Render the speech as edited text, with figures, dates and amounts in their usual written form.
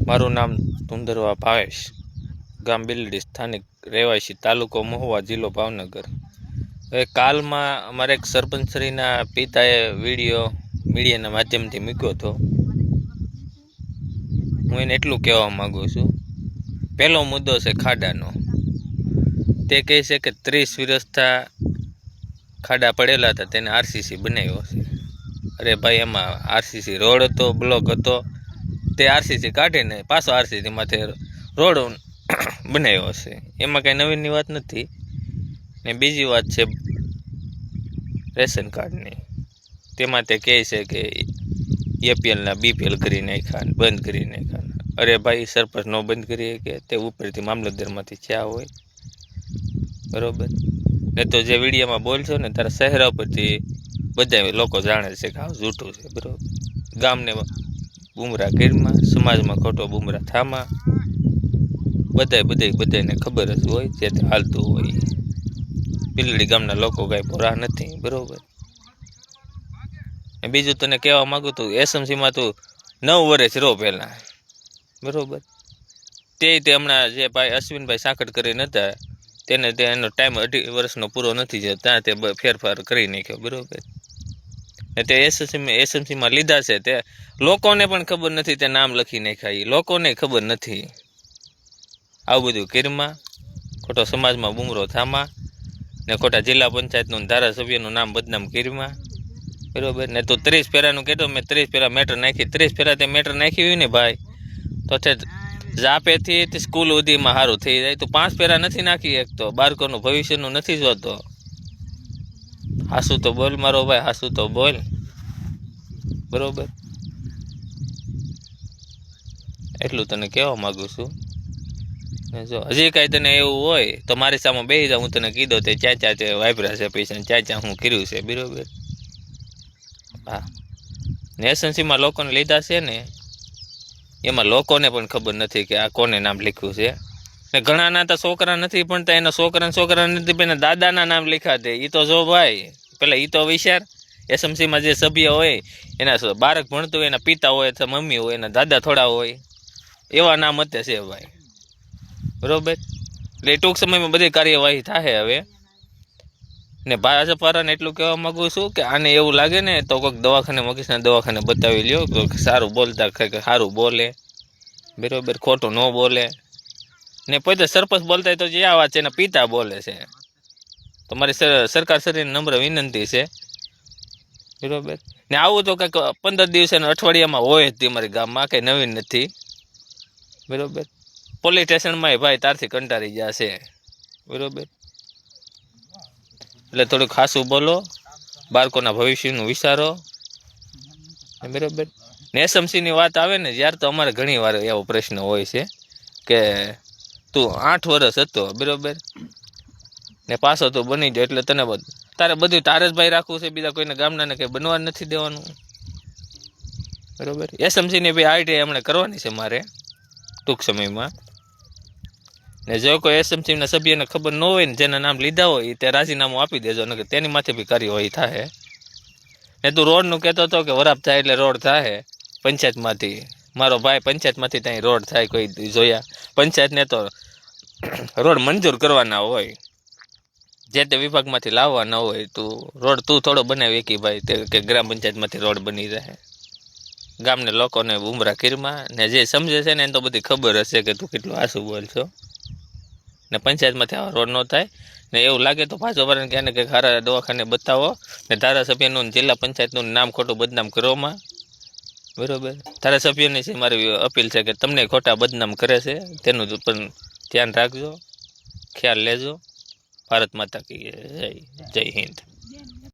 મારું નામ તુંદરવા ભાવેશ, ગામ બિલડી, સ્થાનિક રહેવાસી, તાલુકો મહુવા, જિલ્લો ભાવનગર. હવે કાલમાં અમારે એક સરપંચશ્રીના પિતાએ વિડીયો મીડિયાના માધ્યમથી મૂક્યો હતો. હું એને એટલું કહેવા માગું છું. પહેલો મુદ્દો છે ખાડાનો. તે કહે છે કે 30 વર્ષથી ખાડા પડેલા હતા, તેને આરસીસી બનાવ્યો છે. અરે ભાઈ, એમાં આરસીસી રોડ હતો, બ્લોક હતો, તે આરસીસી કાઢીને પાછો આરસીસી માથે રોડ બનાવ્યો છે. એમાં કંઈ નવીનની વાત નથી. ને બીજી વાત છે રેશન કાર્ડની. તેમાં તે કહે છે કે એપીએલના બીપીએલ કરી નાખ્યા, બંધ કરી નાખ્યા. અરે ભાઈ, સરપંચ ન બંધ કરીએ કે તે ઉપરથી મામલતદારમાંથી થયા હોય, બરોબર. ને તો જે વિડીયોમાં બોલશો ને તારા ચહેરા પરથી બધા લોકો જાણે છે કે આ જૂઠું છે, બરોબર. ગામને બુમરા ગીરમાં, સમાજમાં ખોટો બુમરા થામાં, બધાને ખબર જ હોય જે તે હાલતું હોય. બિલડી ગામના લોકો કાંઈ ભોળા નથી, બરોબર. ને બીજું તને કહેવા માગું તું, એસએમસીમાં તું 9 વર્ષ રહો પહેલાં, બરોબર. તે હમણાં જે ભાઈ અશ્વિનભાઈ સાકડ કરીને હતા, એનો ટાઈમ 18 વર્ષનો પૂરો નથી થયો, ત્યાં તે ફેરફાર કરી નાખ્યો, બરોબર. ને તે એસએમસીમાં લીધા છે, તે લોકોને પણ ખબર નથી, તે નામ લખી નાખ્યા, એ લોકોને ખબર નથી. આવું બધું કીરમાં, ખોટો સમાજમાં બુમરો થામાં, ને ખોટા જિલ્લા પંચાયતનું ધારાસભ્યનું નામ બદનામ કીરમાં, બરોબર. ને તું 30 ફેરાનું કહેતો, મેં 30 ફેરા મેટર નાખી. 30 ફેરા તે મેટર નાખી હોય ને ભાઈ, તો તે જાપેથી સ્કૂલ સુધીમાં સારું થઈ જાય. તું 5 ફેરા નથી નાખી એક, તો બાળકોનું ભવિષ્યનું નથી જોતો. હાસુ તો બોલ મારો ભાઈ, હાસુ તો બોલ, બરોબર. એટલું તને કહેવા માગું છું. જો હજી કાંઈ તને એવું હોય તો મારી સામે બેસી જાવ, હું તને કીધો તે ચા તે વાપર્યા છે પૈસા, ચા હું કર્યું છે, બરોબર. હા, ને એસએમસીમાં લોકોને લીધા છે ને, એમાં લોકોને પણ ખબર નથી કે આ કોને નામ લખ્યું છે. ને ઘણાના તો છોકરા નથી ભણતા, એના છોકરા નથી પણ દાદાના નામ લખ્યા દે. એ તો જો ભાઈ, પેલા એ તો વિચાર. એસએમસીમાં જે સભ્ય હોય એના બાળક ભણતું હોય, એના પિતા હોય અથવા મમ્મી હોય, એના દાદા થોડા હોય, એવા નામ અત્યારે છે ભાઈ, બરોબર. એટલે ટૂંક સમયમાં બધી કાર્યવાહી થાય હવે. ને ભાજપવાળાને એટલું કહેવા માગું છું કે આને એવું લાગે ને તો કોઈક દવાખાને મગજના દવાખાને બતાવી લ્યો, સારું બોલતા સારું બોલે, બરોબર, ખોટું ન બોલે. ને પોતે સરપંચ બોલતા હોય તો જે આ વાત છે એના પિતા બોલે છે. તો મારી સરકાર શ્રીને નમ્ર વિનંતી છે, બરોબર. ને આવું તો કંઈક 15 દિવસે અઠવાડિયામાં હોય જ તમારી ગામમાં, કંઈ નવીન નથી, બરોબર. પોલીસ સ્ટેશનમાં ભાઈ તારથી કંટાળી ગયા છે, બરોબર. એટલે થોડુંક ખાસું બોલો, બાળકોના ભવિષ્યનું વિચારો, બરોબર. ને એસએમસીની વાત આવે ને જ્યારે, તો અમારે ઘણી વાર એવો પ્રશ્ન હોય છે કે તું 8 વર્ષ હતો, બરોબર, ને પાછો તું બની જાય એટલે તને તારે બધું તારે જ ભાઈ રાખવું છે, બીજા કોઈને ગામનાને કંઈ બનવા નથી દેવાનું, બરોબર. એસએમસીની ભાઈ આઈટી હમણાં કરવાની છે મારે ટૂંક સમયમાં. ને જો કોઈ એસએમસીના સભ્યને ખબર ન હોય ને, જેના નામ લીધા હોય તે રાજીનામું આપી દેજો, ને તેની માથે બી કાર્યવાહી થાય. ને તું રોડનું કહેતો હતો કે વરાપ થાય એટલે રોડ થાય પંચાયતમાંથી. મારો ભાઈ, પંચાયતમાંથી ત્યાં રોડ થાય કોઈ જોયા? પંચાયતને તો રોડ મંજૂર કરવાના હોય, જે તે વિભાગમાંથી લાવવાના હોય. તું રોડ તું થોડો બનાવી કે ભાઈ કે ગ્રામ પંચાયતમાંથી રોડ બની રહે. ગામને લોકોને ઉમરા કીરમાં, ને જે સમજે છે ને એને તો બધી ખબર હશે કે તું કેટલું આસુ બોલ છો. ને પંચાયતમાંથી આવા રોડ ન થાય. ને એવું લાગે તો ભાજપવાળાને ક્યાંને કંઈક સારા દવાખાને બતાવો, ને ધારાસભ્યનું જિલ્લા પંચાયતનું નામ ખોટું બદનામ કરવામાં, બરોબર. ધારાસભ્યની છે મારી અપીલ છે કે તમને ખોટા બદનામ કરે છે, તેનું પણ ધ્યાન રાખજો, ખ્યાલ લેજો. ભારત માતા કી જય, જય હિન્દ.